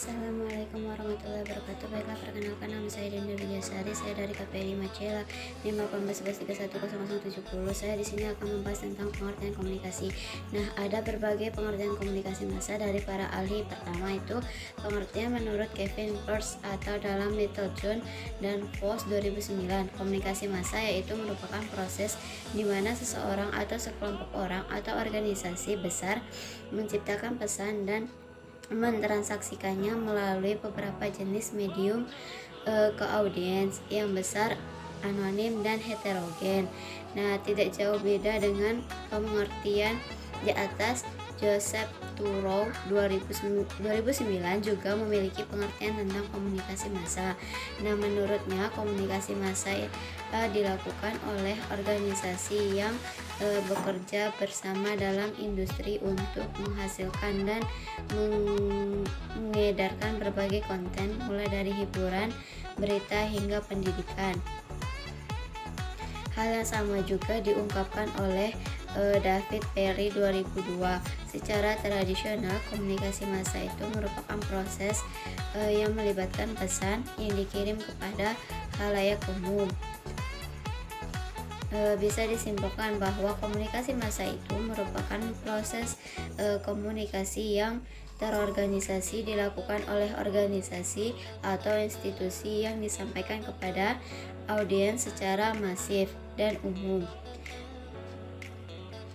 Assalamualaikum warahmatullahi wabarakatuh. Baiklah, perkenalkan nama saya Dinda Widyasari. Saya dari KPRI Macela 51811310070. Saya di sini akan membahas tentang pengertian komunikasi. Nah, ada berbagai pengertian komunikasi massa dari para ahli. Pertama itu pengertian menurut Kevin Pearce atau dalam Little John dan Foss 2009. Komunikasi massa yaitu merupakan proses di mana seseorang atau sekelompok orang atau organisasi besar menciptakan pesan dan mentransaksikannya melalui beberapa jenis medium ke audiens yang besar, anonim, dan heterogen. Nah, tidak jauh beda dengan pengertian di atas. Joseph Turow 2009 juga memiliki pengertian tentang komunikasi massa. Nah, menurutnya komunikasi massa dilakukan oleh organisasi yang bekerja bersama dalam industri untuk menghasilkan dan mengedarkan berbagai konten, mulai dari hiburan, berita, hingga pendidikan. Hal yang sama juga diungkapkan oleh David Perry 2002. Secara tradisional, komunikasi massa itu merupakan proses yang melibatkan pesan yang dikirim kepada khalayak umum. Bisa disimpulkan bahwa komunikasi massa itu merupakan proses komunikasi yang terorganisasi dilakukan oleh organisasi atau institusi yang disampaikan kepada audiens secara masif dan umum.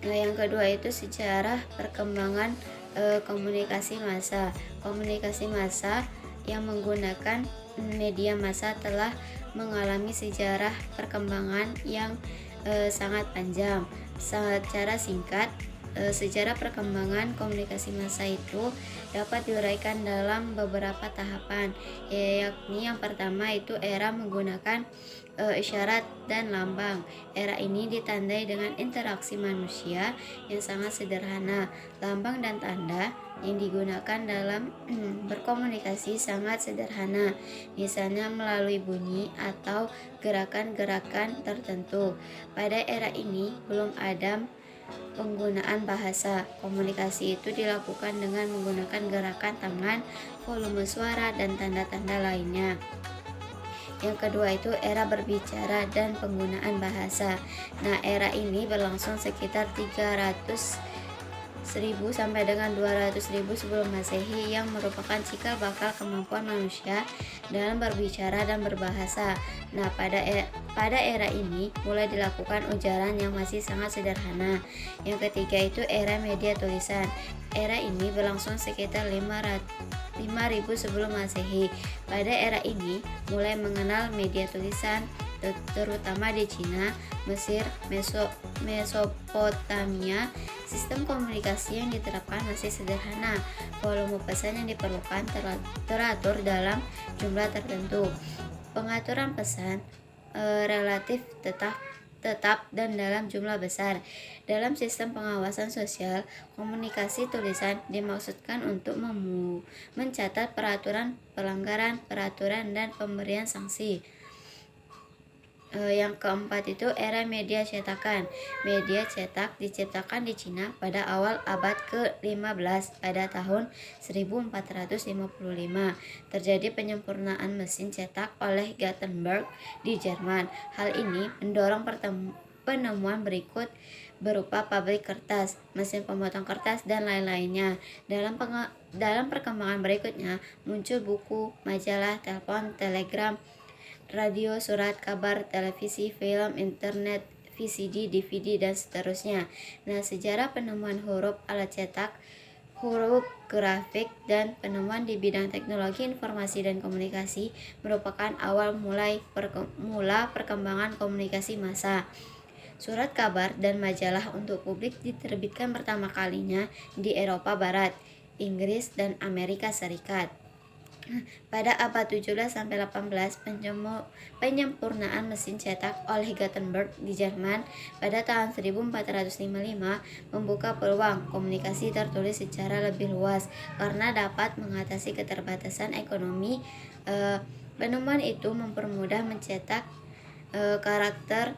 Nah, yang kedua itu sejarah perkembangan komunikasi massa. Komunikasi massa yang menggunakan media massa telah mengalami sejarah perkembangan yang sangat panjang. Secara singkat, sejarah perkembangan komunikasi massa itu dapat diuraikan dalam beberapa tahapan, yakni yang pertama itu era menggunakan isyarat dan lambang. Era ini ditandai dengan interaksi manusia yang sangat sederhana. Lambang dan tanda yang digunakan dalam berkomunikasi sangat sederhana, misalnya melalui bunyi atau gerakan-gerakan tertentu. Pada era ini belum ada penggunaan bahasa. Komunikasi itu dilakukan dengan menggunakan gerakan tangan, volume suara, dan tanda-tanda lainnya. Yang kedua itu era berbicara dan penggunaan bahasa. Nah, era ini berlangsung sekitar 300.000 sampai dengan 200.000 sebelum Masehi, yang merupakan cikal bakal kemampuan manusia dalam berbicara dan berbahasa. Nah, pada era ini mulai dilakukan ujaran yang masih sangat sederhana. Yang ketiga itu era media tulisan. Era ini berlangsung sekitar 5.000 sebelum Masehi. Pada era ini mulai mengenal media tulisan, terutama di Cina, Mesir, Mesopotamia. Sistem komunikasi yang diterapkan masih sederhana. Volume pesan yang diperlukan teratur dalam jumlah tertentu. Pengaturan pesan relatif tetap dan dalam jumlah besar. Dalam sistem pengawasan sosial, komunikasi tulisan dimaksudkan untuk mencatat peraturan, pelanggaran peraturan, dan pemberian sanksi. Yang keempat itu era media cetakan. Media cetak diciptakan di Cina pada awal abad ke-15. Pada tahun 1455 terjadi penyempurnaan mesin cetak oleh Gutenberg di Jerman. Hal ini mendorong penemuan berikut berupa pabrik kertas, mesin pemotong kertas, dan lain-lainnya. Dalam perkembangan berikutnya muncul buku, majalah, telepon, telegram, radio, surat kabar, televisi, film, internet, VCD, DVD, dan seterusnya. Nah, sejarah penemuan huruf alat cetak, huruf grafik, dan penemuan di bidang teknologi informasi dan komunikasi merupakan awal mula perkembangan komunikasi massa. Surat kabar dan majalah untuk publik diterbitkan pertama kalinya di Eropa Barat, Inggris, dan Amerika Serikat. Pada abad 17 sampai 18, penyempurnaan mesin cetak oleh Gutenberg di Jerman pada tahun 1455 membuka peluang komunikasi tertulis secara lebih luas karena dapat mengatasi keterbatasan ekonomi. Penemuan itu mempermudah mencetak karakter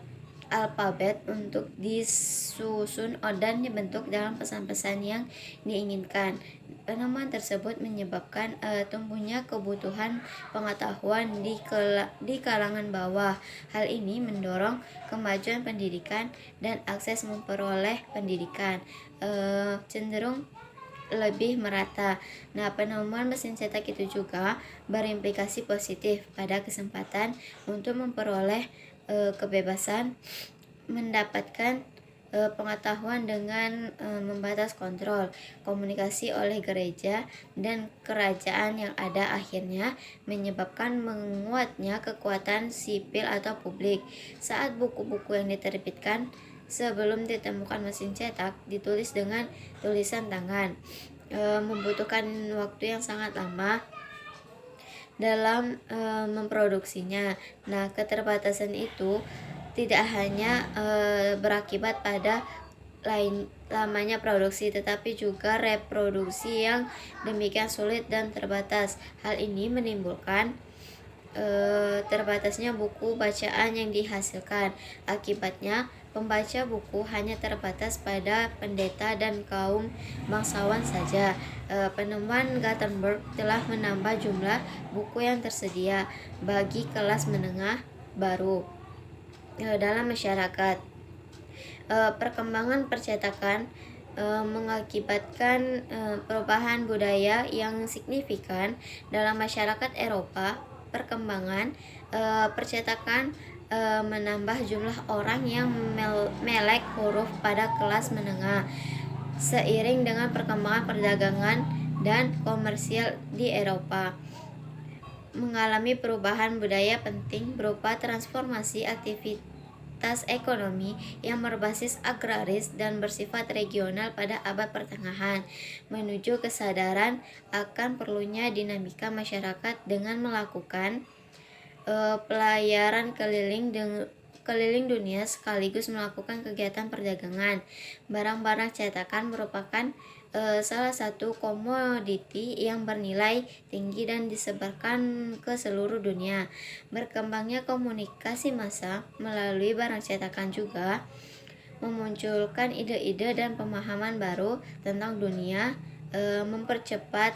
alfabet untuk disusun dan dibentuk dalam pesan-pesan yang diinginkan. Penemuan tersebut menyebabkan tumbuhnya kebutuhan pengetahuan di kalangan bawah. Hal ini mendorong kemajuan pendidikan dan akses memperoleh pendidikan cenderung lebih merata. Nah, penemuan mesin cetak itu juga berimplikasi positif pada kesempatan untuk memperoleh kebebasan mendapatkan pengetahuan dengan membatas kontrol komunikasi oleh gereja dan kerajaan yang ada, akhirnya menyebabkan menguatnya kekuatan sipil atau publik. Saat buku-buku yang diterbitkan sebelum ditemukan mesin cetak ditulis dengan tulisan tangan, membutuhkan waktu yang sangat lama dalam memproduksinya. Nah, keterbatasan itu tidak hanya berakibat pada lamanya produksi, tetapi juga reproduksi yang demikian sulit dan terbatas. Hal ini menimbulkan terbatasnya buku bacaan yang dihasilkan. Akibatnya, pembaca buku hanya terbatas pada pendeta dan kaum bangsawan saja. Penemuan Gutenberg telah menambah jumlah buku yang tersedia bagi kelas menengah baru dalam masyarakat. Perkembangan percetakan mengakibatkan perubahan budaya yang signifikan dalam masyarakat Eropa. Perkembangan percetakan menambah jumlah orang yang melek huruf pada kelas menengah. Seiring dengan perkembangan perdagangan dan komersial di Eropa, mengalami perubahan budaya penting berupa transformasi aktivitas ekonomi yang berbasis agraris dan bersifat regional pada abad pertengahan, menuju kesadaran akan perlunya dinamika masyarakat dengan melakukan pelayaran keliling dunia sekaligus melakukan kegiatan perdagangan. Barang-barang cetakan merupakan salah satu komoditi yang bernilai tinggi dan disebarkan ke seluruh dunia. Berkembangnya komunikasi massa melalui barang cetakan juga memunculkan ide-ide dan pemahaman baru tentang dunia, mempercepat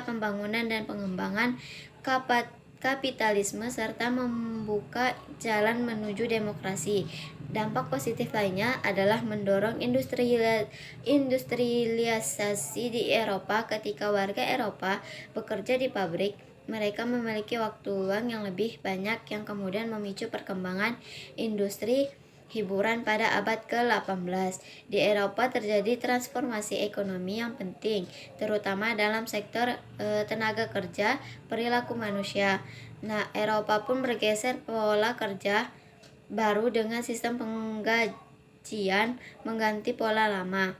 pembangunan dan pengembangan kapitalisme serta membuka jalan menuju demokrasi. Dampak positif lainnya adalah mendorong industrialisasi di Eropa. Ketika warga Eropa bekerja di pabrik, mereka memiliki waktu luang yang lebih banyak yang kemudian memicu perkembangan industri hiburan pada abad ke-18. Di Eropa terjadi transformasi ekonomi yang penting, terutama dalam sektor tenaga kerja, perilaku manusia. Nah, Eropa pun bergeser pola kerja baru dengan sistem penggajian mengganti pola lama.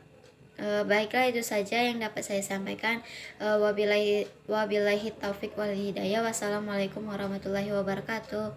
Baiklah, itu saja yang dapat saya sampaikan. Wabillahi taufik wal hidayah. Wassalamualaikum warahmatullahi wabarakatuh.